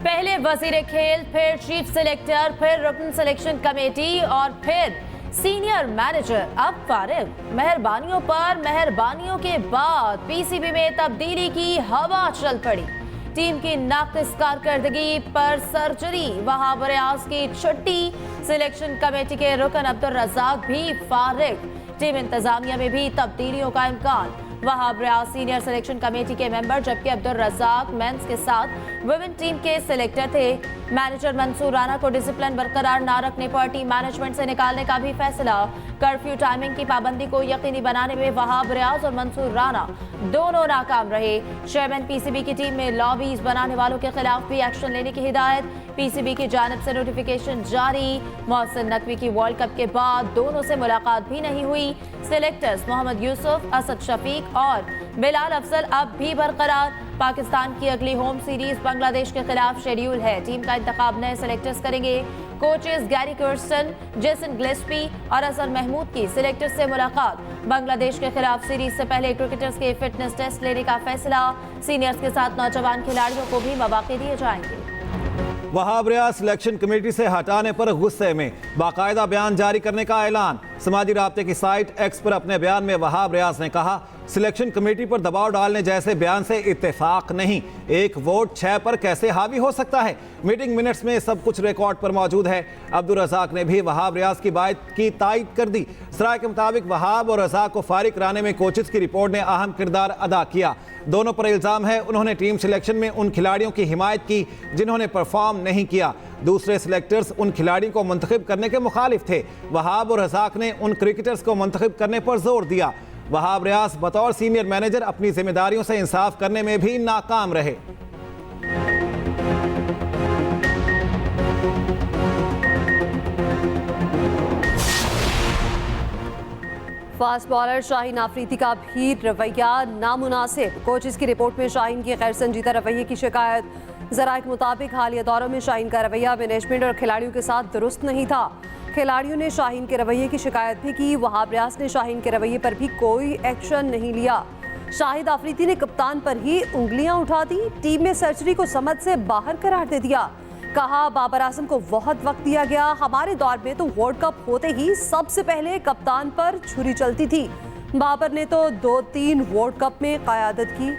पहले वजीर खेल, फिर चीफ सिलेक्टर, फिर रुकन सिलेक्शन कमेटी और फिर सीनियर मैनेजर अब फारिग। मेहरबानियों पर मेहरबानियों के बाद पीसीबी में तब्दीली की हवा चल पड़ी। टीम की नाक़िस कारकर्दगी पर सर्जरी, वहाब रियाज की छुट्टी, सिलेक्शन कमेटी के रुकन अब्दुल रज़ाक भी फारिग। टीम इंतजामिया में भी तब्दीलियों का इम्कान। Wahab Riaz senior selection committee के मेंबर, जबकि अब्दुल रज़ाक मेंस के साथ वुमेन टीम के सिलेक्टर थे। मैनेजर मंसूर राना को डिसिप्लिन बरकरार न रखने पर टीम मैनेजमेंट से निकालने का भी फैसला। कर्फ्यू टाइमिंग की पाबंदी को यकीनी बनाने में वहाब रियाज और मंसूर राना दोनों नाकाम रहे। चेयरमैन पीसीबी की टीम में लॉबीज बनाने वालों के खिलाफ भी एक्शन लेने की हिदायत। पीसीबी की जानिब से नोटिफिकेशन जारी। मोहसिन नकवी की वर्ल्ड कप के बाद दोनों से मुलाकात भी नहीं हुई। सिलेक्टर्स मोहम्मद यूसुफ, असद शफीक और बिलाल अफजल अब भी बरकरार। पाकिस्तान की अगली होम सीरीज बांग्लादेश के खिलाफ शेड्यूल है। टीम का इंतखाब नए सिलेक्टर्स करेंगे। Coaches Gary Kirsten, Jason Gillespie और अजहर महमूद की सिलेक्टर्स से मुलाकात। बांग्लादेश के खिलाफ सीरीज से पहले क्रिकेटर्स के फिटनेस टेस्ट लेने का फैसला। सीनियर्स के साथ नौजवान खिलाड़ियों को भी मौके दिए जाएंगे। वहाब रियाज सिलेक्शन कमेटी से हटाने पर गुस्से में, बाकायदा बयान जारी करने का ऐलान। समाजी राब्ते की साइट एक्स पर अपने बयान में वहाब रियाज ने कहा, सिलेक्शन कमेटी पर दबाव डालने जैसे बयान से इत्तेफाक नहीं। एक वोट 6 पर कैसे हावी हो सकता है? मीटिंग मिनट्स में सब कुछ रिकॉर्ड पर मौजूद है। अब्दुल रज़ाक ने भी वहाब रियाज की बात की तायद कर दी। सराय के मुताबिक वहाब और रज़ाक को फारिग कराने में कोचेस की रिपोर्ट ने अहम किरदार अदा किया। दोनों पर इल्ज़ाम है उन्होंने टीम सिलेक्शन में उन खिलाड़ियों की हिमायत की जिन्होंने परफॉर्म नहीं किया। दूसरे सिलेक्टर्स उन खिलाड़ियों को मुंतखब करने के मुखालिफ थे। वहाब और रज़ाक ने उन क्रिकेटर्स को मुंतखब करने पर जोर दिया। वहाब रियाज बतौर सीनियर मैनेजर अपनी जिम्मेदारियों से इंसाफ करने में भी नाकाम रहे। फास्ट बॉलर शाहीन आफरीदी का भी रवैया नामुनासिब। कोचेस की रिपोर्ट में शाहीन की गैर संजीदा रवैये की शिकायत। ज़राए के मुताबिक हालिया दौरों में शाहीन का रवैया मैनेजमेंट और खिलाड़ियों के साथ दुरुस्त नहीं था। खिलाड़ियों ने शाहीन के रवैये की शिकायत भी की। वहाब रियाज ने शाहीन के रवैये पर भी कोई एक्शन नहीं लिया। शाहिद आफरीदी ने कप्तान पर ही उंगलियां उठा दी। टीम में सर्जरी को समझ से बाहर करार दे दिया। कहा, बाबर आजम को बहुत वक्त दिया गया। हमारे दौर में तो वर्ल्ड कप होते ही सबसे पहले कप्तान पर छुरी चलती थी। बाबर ने तो 2-3 वर्ल्ड कप में क़यादत की।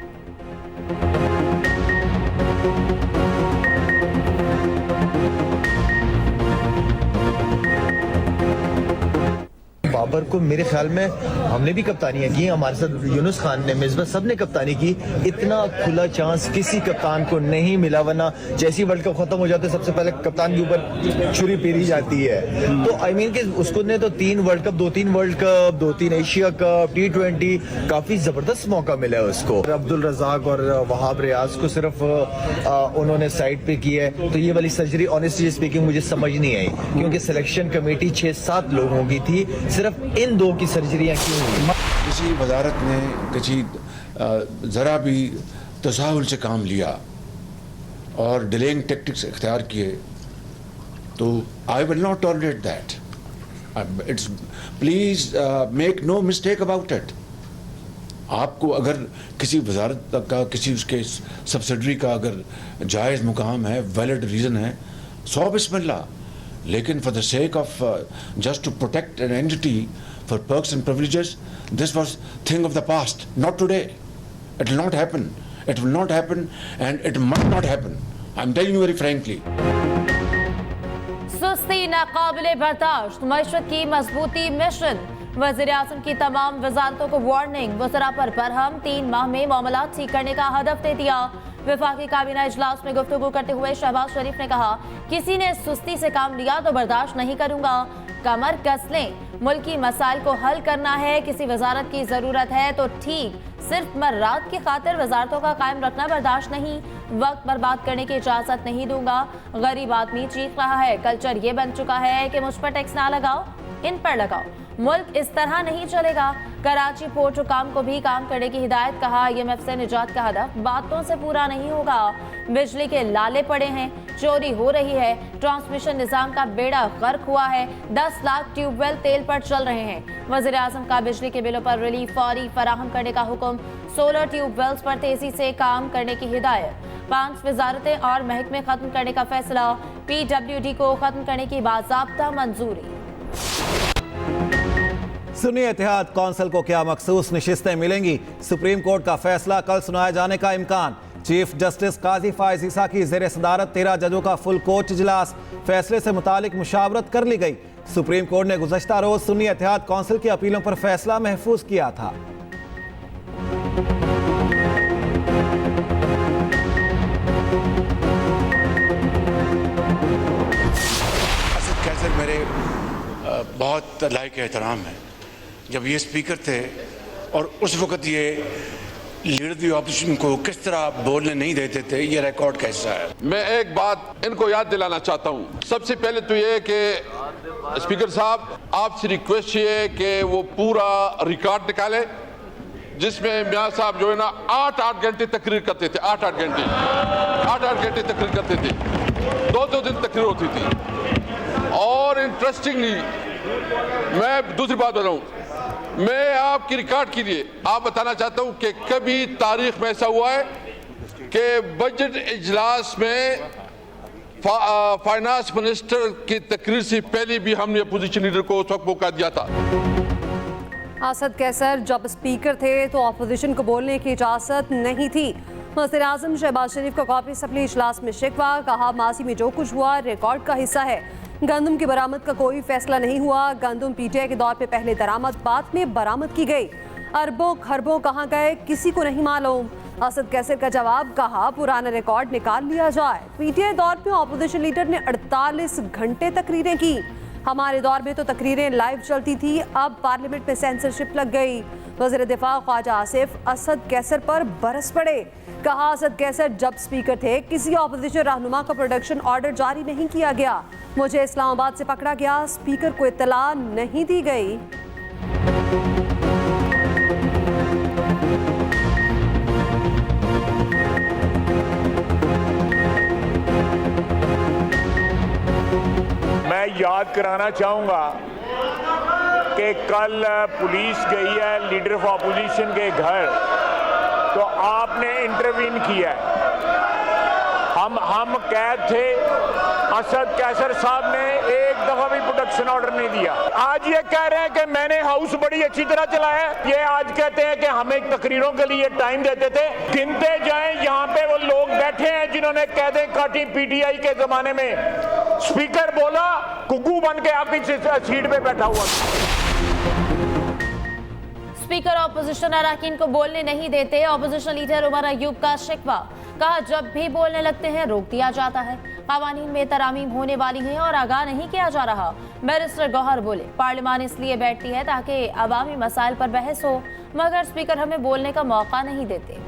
बाबर को मेरे ख्याल में हमने भी कप्तानियां की, हमारे साथ यूनुस खान ने, मिसबा सब ने कप्तानी की। इतना खुला चांस किसी कप्तान को नहीं मिला, वरना जैसी वर्ल्ड कप खत्म हो जाते सबसे पहले कप्तान के ऊपर छुरी फेरी जाती है। तो आई मीन कि उसको ने तो 3 world cup, 2-3 world cup, 2-3 Asia cup, T20, काफी जबरदस्त मौका मिला है उसको। अब्दुल रज़ाक और वहाब रियाज को सिर्फ उन्होंने साइड पे की है, तो ये वाली सर्जरी ऑनेस्टली स्पीकिंग मुझे समझ नहीं आई, क्योंकि सिलेक्शन कमेटी 6-7 लोगों की थी, सिर्फ इन 2 की सर्जरियां क्यों हुई? किसी वजारत ने किसी ज़रा भी तसाहुल से काम लिया और डिलेइंग टेक्टिक्स इख्तियार किए, तो I will not tolerate that. It's please make no mistake about it. आपको अगर किसी वजारत का, किसी उसके सब्सिडरी का अगर जायज़ मुकाम है, वैलिड रीज़न है, 100 बिस्मिल्लाह। लेकिन for the sake of just to protect an entity for perks and privileges, this was thing of the past, not today. It will not happen. It will not happen, and it might not happen. I'm telling you very frankly. सुस्ती नाकाबिले बर्दाश्त, मईशत की मजबूती mission. वज़ीर आज़म की तमाम वजारतों को warning. वज़रा पर बरहम, 3 माह में मामलात ठीक करने का हदफ दे दिया। वफाकी काबीना इजलास में गुफ्तगू करते हुए शहबाज शरीफ ने कहा, किसी ने सुस्ती से काम लिया तो बर्दाश्त नहीं करूंगा। कमर कस लें, मुल्की मसाइल को हल करना है। किसी वजारत की जरूरत है तो ठीक, सिर्फ मर्रात की खातिर वजारतों का कायम रखना बर्दाश्त नहीं। वक्त बर्बाद करने की इजाजत नहीं दूंगा। गरीब आदमी चीख रहा है, कल्चर ये बन चुका है कि मुझ पर टैक्स ना लगाओ, इन पर लगाओ। मुल्क इस तरह नहीं चलेगा। कराची पोर्ट हुकाम को भी काम करने की हिदायत। कहा, IMF से निजात का हदफ बातों से पूरा नहीं होगा। बिजली के लाले पड़े हैं, चोरी हो रही है, ट्रांसमिशन निजाम का बेड़ा गर्क हुआ है, 10 लाख ट्यूबवेल तेल पर चल रहे हैं। वज़ीर आज़म का बिजली के बिलों पर रिलीफ फौरी फराहम करने का हुक्म। सोलर ट्यूबवेल्स पर तेजी से काम करने की हिदायत। 5 वजारतें और महकमे खत्म करने का फैसला, PWD को खत्म करने की बाज़ाब्ता मंजूरी। सुन्नी इत्तेहाद कौंसिल को क्या मखसूस नशिस्तें मिलेंगी, सुप्रीम कोर्ट का फैसला कल सुनाए जाने का इम्कान। चीफ जस्टिस काजी फायज ईसा की ज़ेर सदारत 13 जजों का फुल कोर्ट इजलास, फैसले से मुतालिक मुशावरत कर ली गई। सुप्रीम कोर्ट ने गुज़श्ता रोज सुन्नी इत्तेहाद कौंसिल की अपीलों पर फैसला महफूज किया था। असद कैसर मेरे बहुत लायक एहतराम है। जब ये स्पीकर थे और उस वक्त ये लीडर दी ऑपोजिशन को किस तरह बोलने नहीं देते थे, ये रिकॉर्ड कैसा है। मैं एक बात इनको याद दिलाना चाहता हूँ। सबसे पहले तो ये कि स्पीकर साहब आपसे रिक्वेस्ट ये कि वो पूरा रिकॉर्ड निकाले जिसमें मियाँ साहब जो है ना 8-8 घंटे तकरीर करते थे। 8-8 घंटे तकरीर करते थे, 2-2 दिन तकरीर होती थी। और इंटरेस्टिंगली मैं दूसरी बात बताऊँ, मैं आपकी रिकॉर्ड के लिए आप बताना चाहता हूं कि कभी तारीख में ऐसा हुआ है कि बजट इजलास में फाइनेंस मिनिस्टर की तकरीर से पहले भी हमने अपोजिशन लीडर को उस वक्त मौका दिया था। असद कैसर जब स्पीकर थे तो अपोजिशन को बोलने की इजाज़त नहीं थी। वज़ीर आज़म शहबाज शरीफ का कॉपी असम्बली इजलास में शिकवा, कहा माजी में जो कुछ हुआ रिकॉर्ड का हिस्सा है। गंदम की बरामद का कोई फैसला नहीं हुआ। गंदम PTI के दौर पे पहले दरामद बाद में बरामद की गई। अरबों खरबों कहाँ गए किसी को नहीं मालूम। असद कैसर का जवाब, कहा पुराना रिकॉर्ड निकाल लिया जाए। PTI दौर में अपोजिशन लीडर ने 48 घंटे तकरीरें की। हमारे दौर में तो तकरीरें लाइव चलती थी, अब पार्लियामेंट में सेंसरशिप लग गई। वज़ीर दिफा ख्वाजा आसिफ असद कैसर पर बरस पड़े। कहा असद कैसर जब स्पीकर थे किसी अपोजिशन रहनुमा का प्रोडक्शन ऑर्डर जारी नहीं किया गया। मुझे इस्लामाबाद से पकड़ा गया, स्पीकर को इत्तला नहीं दी गई। मैं याद कराना चाहूँगा कि कल पुलिस गई है लीडर ऑफ अपोजिशन के घर, तो आपने इंटरवीन किया है। हम कैद थे, असद कैसर साहब ने एक दफा भी प्रोडक्शन ऑर्डर नहीं दिया। आज ये कह रहे हैं कि मैंने हाउस बड़ी अच्छी तरह चलाया। ये आज कहते हैं कि हमें तकरीरों के लिए टाइम देते थे। गिनते जाएं, यहाँ पे वो लोग बैठे हैं जिन्होंने कैदें काटी PTI के जमाने में। स्पीकर बोला, कुकू बन के आपकी सीट पे बैठा हुआ। स्पीकर ऑपोजिशन अरकान को बोलने नहीं देते। ऑपोजिशन लीडर उमर अयूब का शिकवा, कहा जब भी बोलने लगते हैं रोक दिया जाता है। कवानीन में तरामीम होने वाली हैं और आगाह नहीं किया जा रहा। बैरिस्टर गौहर बोले, पार्लियामान इसलिए बैठती है ताकि अवामी मसाइल पर बहस हो, मगर स्पीकर हमें बोलने का मौका नहीं देते।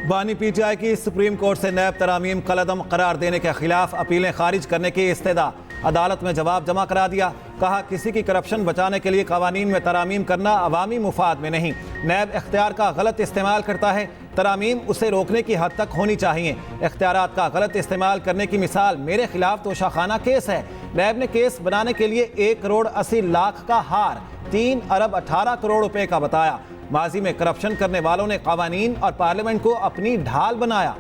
बानी PTI की सुप्रीम कोर्ट से नैब तरामीम कलअदम करार देने के खिलाफ अपीलें खारिज करने की इस्तेदा। अदालत में जवाब जमा करा दिया। कहा किसी की करप्शन बचाने के लिए कवानीन में तरामीम करना अवामी मुफाद में नहीं। नैब इख्तियार का गलत इस्तेमाल करता है, तरामीम उसे रोकने की हद तक होनी चाहिए। इख्तियारात का गलत इस्तेमाल करने की मिसाल मेरे खिलाफ तोशाखाना केस है। नैब ने केस बनाने के लिए 1 करोड़ 80 लाख का हार 3 अरब 18 करोड़ रुपए का बताया। माजी में करप्शन करने वालों ने कवानीन और पार्लियामेंट को अपनी ढाल बनाया।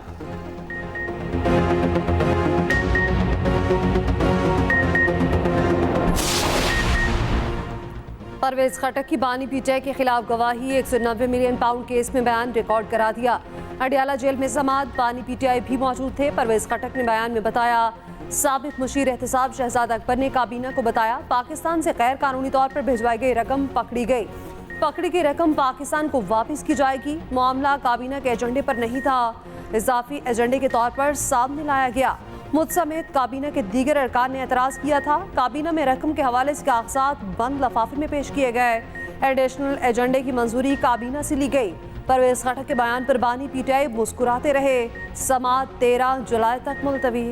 परवेज खटक की बानी PTI के खिलाफ गवाही, 190 मिलियन पाउंड केस में बयान रिकॉर्ड करा दिया। अडियाला जेल में समात बानी PTI भी मौजूद थे। परवेज खटक ने बयान में बताया, साबिक मुशीर एहतसाब शहजाद अकबर ने काबीना को बताया पाकिस्तान से गैर कानूनी तौर पर भिजवाई गई रकम पकड़ी गई। पकड़ी गई रकम पाकिस्तान को वापस की जाएगी। मामला काबीना के एजेंडे पर नहीं था, इजाफी एजेंडे के तौर पर सामने लाया गया। मुझ समेत काबीना के दीगर अरकान ने एतराज़ किया था। काबीना में रकम के हवाले से कागजात बंद लफाफे में पेश किए गए। एडिशनल एजेंडे की मंजूरी काबीना से ली गई। परवेज खटक के बयान पर बानी PTI मुस्कुराते रहे। समात 13 जुलाई तक मुलतवी।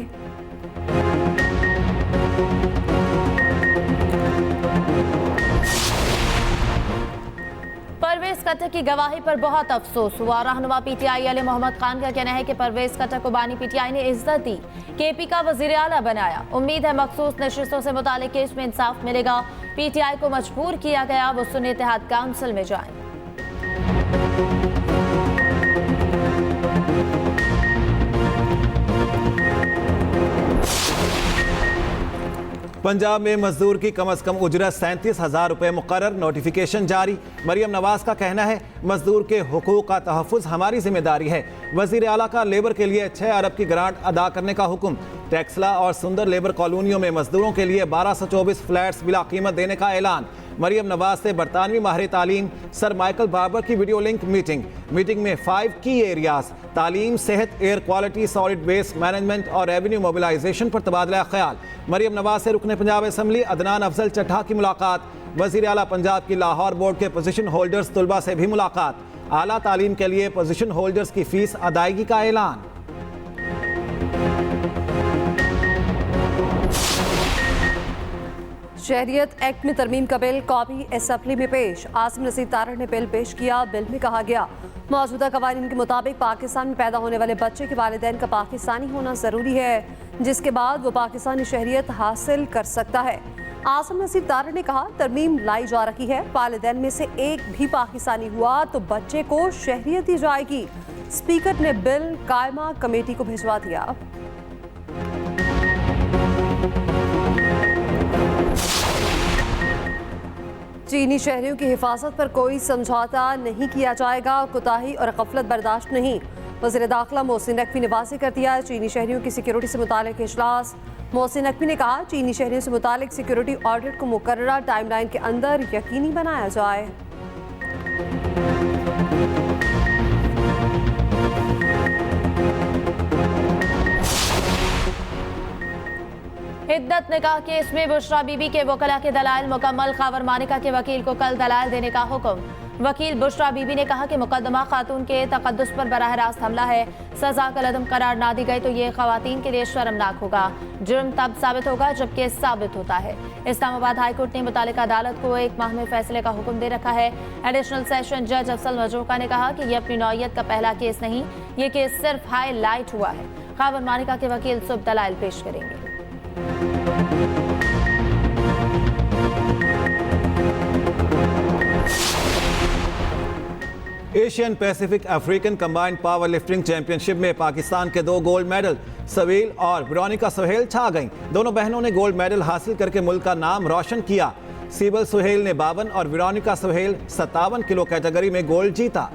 परवेज कट्टर की गवाही पर बहुत अफसोस हुआ। रहनुमा पीटीआई अली मोहम्मद खान का कहना है कि परवेज कट्टर को बानी पीटीआई ने इज्जत दी, केपी का वजीर आला बनाया। उम्मीद है मखसूस नशिस्तों से मुतालिक केस में इंसाफ मिलेगा। पीटीआई को मजबूर किया गया वो सुन्नी इत्तेहाद काउंसिल में जाए। पंजाब में मजदूर की कम अज कम उजरत 37,000 रुपये मुकर्रर, नोटिफिकेशन जारी। मरियम नवाज का कहना है मजदूर के हुकूक का तहफ़्फ़ुज़ हमारी जिम्मेदारी है। वजीर आला का लेबर के लिए 6 अरब की ग्रांट अदा करने का हुक्म। टेक्सला और सुंदर लेबर कॉलोनियों में मजदूरों के लिए 1224 फ्लैट्स बिला कीमत देने का ऐलान। मरियम नवाज से बरतानवी माहिर तालीम सर माइकल बार्बर की वीडियो लिंक मीटिंग में 5 की एरियाज तालीम, सेहत, air quality, solid waste management और रेवेन्यू मोबिलाइजेशन पर तबादला ख्याल। मरियम नवाज से रुकने पंजाब असम्बली अदनान अफजल चट्ठा की मुलाकात। वजीर आला पंजाब की लाहौर बोर्ड के पोजीशन होल्डर्स तलबा से भी मुलाकात। आला तालीम के लिए पोजीशन होल्डर्स की फीस अदायगी का ऐलान। शहरियत एक्ट में तरमीम का बिल कॉपी असम्बली में पेश। आसिम नसीर तारड़ ने बिल पेश किया। बिल में कहा गया मौजूदा कवानीन के मुताबिक पाकिस्तान में पैदा होने वाले बच्चे के वालिदैन का पाकिस्तानी होना ज़रूरी है, जिसके बाद वो पाकिस्तानी शहरियत हासिल कर सकता है। आसिम नसीर तारड़ ने कहा तरमीम लाई जा रही है, वालिदैन में से एक भी पाकिस्तानी हुआ तो बच्चे को शहरियत दी जाएगी। स्पीकर ने बिल कायमा कमेटी को भिजवा दिया। चीनी शहरियों की हिफाजत पर कोई समझौता नहीं किया जाएगा, कोताही और गफलत बर्दाश्त नहीं। वज़ीर दाखिला मोहसिन नकवी ने वाज़ेह कर दिया चीनी शहरियों की सिक्योरिटी से मुतालिक इजलास। मोहसिन नकवी ने कहा चीनी शहरियों से मुतालिक सिक्योरिटी ऑडिट को मुकर्ररा टाइमलाइन के अंदर यकीनी बनाया जाए। हिद्दत निकाह केस में बुशरा बीबी के वकला के दलाइल मुकम्मल। खावर मानिका के वकील को कल दलाइल देने का हुक्म। वकील बुशरा बीबी ने कहा कि मुकदमा खातून के तकद्दुस पर बराह रास्त हमला है। सजा कलअदम करार ना दी गई तो ये खवातीन के लिए शर्मनाक होगा। जुर्म तब साबित होगा जब केस साबित होता है। इस्लामाबाद हाईकोर्ट ने मुतालिका अदालत को 1 माह में फैसले का हुक्म दे रखा है। एडिशनल सेशन जज अफसल मजरूका ने कहा कि यह अपनी नौयत का पहला केस नहीं, ये केस सिर्फ हाईलाइट हुआ है। खावर मानिका के वकील सुबह दलाइल पेश करेंगे। Asian Pacific African combined power lifting championship में पाकिस्तान के 2 गोल्ड मेडल सवील और वेरोनिका सोहेल छा गईं। दोनों बहनों ने गोल्ड मेडल हासिल करके मुल्क का नाम रोशन किया। सीबल सोहेल ने 52 और वेरोनिका सोहेल 57 किलो कैटेगरी में गोल्ड जीता।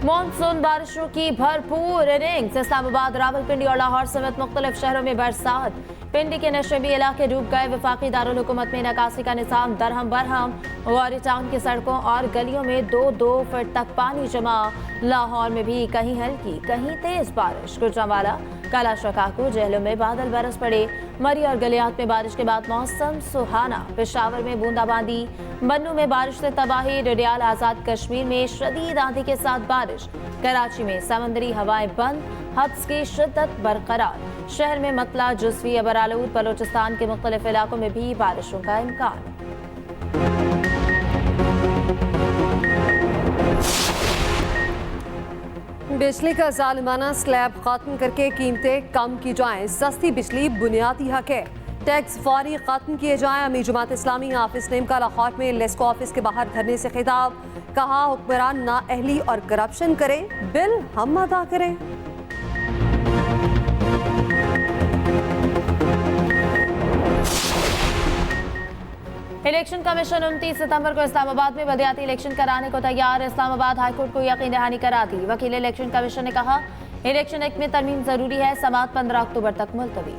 मानसून बारिशों की भरपूर इनिंग्स। इस्लामाबाद, रावलपिंडी और लाहौर समेत मुख्तलिफ शहरों में बरसात। पिंडी के नशेबी इलाके डूब गए। वफाकी दारुल हुकूमत में नकासी का निज़ाम दरहम बरहम। गौरी टाउन की सड़कों और गलियों में 2-2 फीट तक पानी जमा। लाहौर में भी कहीं हल्की कहीं तेज बारिश। गुजरांवाला, काला शकाकू, जेहलों में बादल बरस पड़े। मरी और गलियात में बारिश के बाद मौसम सुहाना। पेशावर में बूंदाबांदी। मन्नू में बारिश से तबाही। डडियाल, आज़ाद कश्मीर में शदीद आंधी के साथ बारिश। कराची में समंदरी हवाएं बंद। हब्स की शिद्दत बरकरार। शहर में मतला, जुज़वी, अबरालूद, बलोचिस्तान के मुख्तलिफ इलाकों में भी बारिशों का इम्कान। बिजली का जालिमाना स्लैब खत्म करके कीमतें कम की जाएं। सस्ती बिजली बुनियादी हक है। टैक्स फौरी खत्म किए जाएं। अमीर जमात इस्लामी हाफिज नईम का लाहौर में लेस्को ऑफिस के बाहर धरने से खिताब। कहा हुक्मरान नाअहली और करप्शन करे, बिल हम अदा करें। इलेक्शन कमीशन 29 सितंबर को इस्लामाबाद में बदियाती इलेक्शन कराने को तैयार। इस्लामाबाद हाईकोर्ट को यकीन दहानी करा दी। वकील इलेक्शन कमीशन ने कहा इलेक्शन एक्ट में तरमीम जरूरी है। समाअत 15 अक्टूबर तक मुलतवी।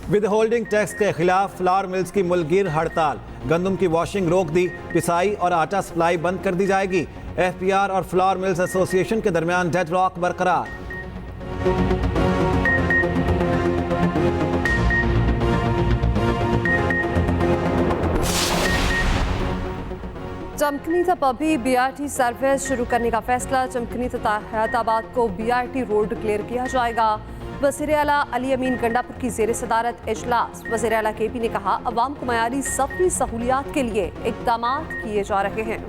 विद होल्डिंग टैक्स के खिलाफ फ्लावर मिल्स की मुल्कगीर हड़ताल। गंदम की वॉशिंग रोक दी। पिसाई और आटा सप्लाई बंद कर दी जाएगी। एफपीआर और फ्लावर मिल्स एसोसिएशन के दरमियान डेडलॉक बरकरार। चमकनी तक अभी BRT सर्विस शुरू करने का फैसला। चमकनी तथा हैदराबाद को BRT रोड डिक्लेयर किया जाएगा। वज़ीर आला अली अमीन गंडापुर की ज़ेर सदारत इजलास। वज़ीर आला KP ने कहा, अवाम को मयारी सफरी सहूलियात के लिए इक़दाम किए जा रहे हैं।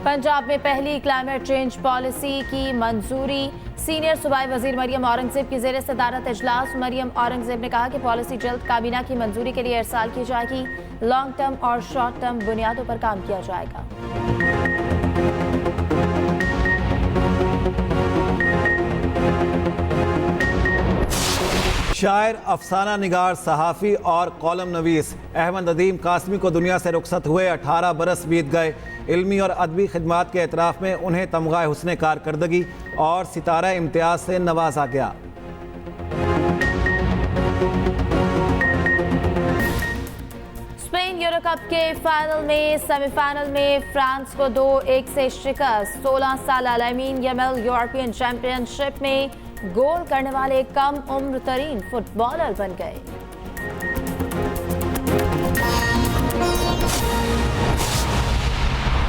पंजाब में पहली क्लाइमेट चेंज पॉलिसी की मंजूरी। सीनियर सूबाई वजीर मरियम औरंगजेब की ज़ेर सदारत इजलास। मरियम औरंगजेब ने कहा कि पॉलिसी जल्द काबीना की मंजूरी के लिए इरसाल की जाएगी। लॉन्ग टर्म और शॉर्ट टर्म बुनियादों पर काम किया जाएगा। शायर, अफसाना निगार, सहाफ़ी और कॉलम नवीस अहमद नदीम कासमी को दुनिया से रुखसत हुए 18 बरस बीत गए। इल्मी और अदबी खिदमात के एतराफ़ में उन्हें तमग़ा हुस्न कारकर्दगी और सितारा इम्तियाज़ से नवाजा गया। स्पेन यूरो कप के फाइनल में सेमीफाइनल में फ्रांस को 2-1 से शिकस्त। 16 साल लामीन यमाल यूरोपियन चैंपियनशिप में गोल करने वाले कम उम्र तरीन फुटबॉलर बन गए।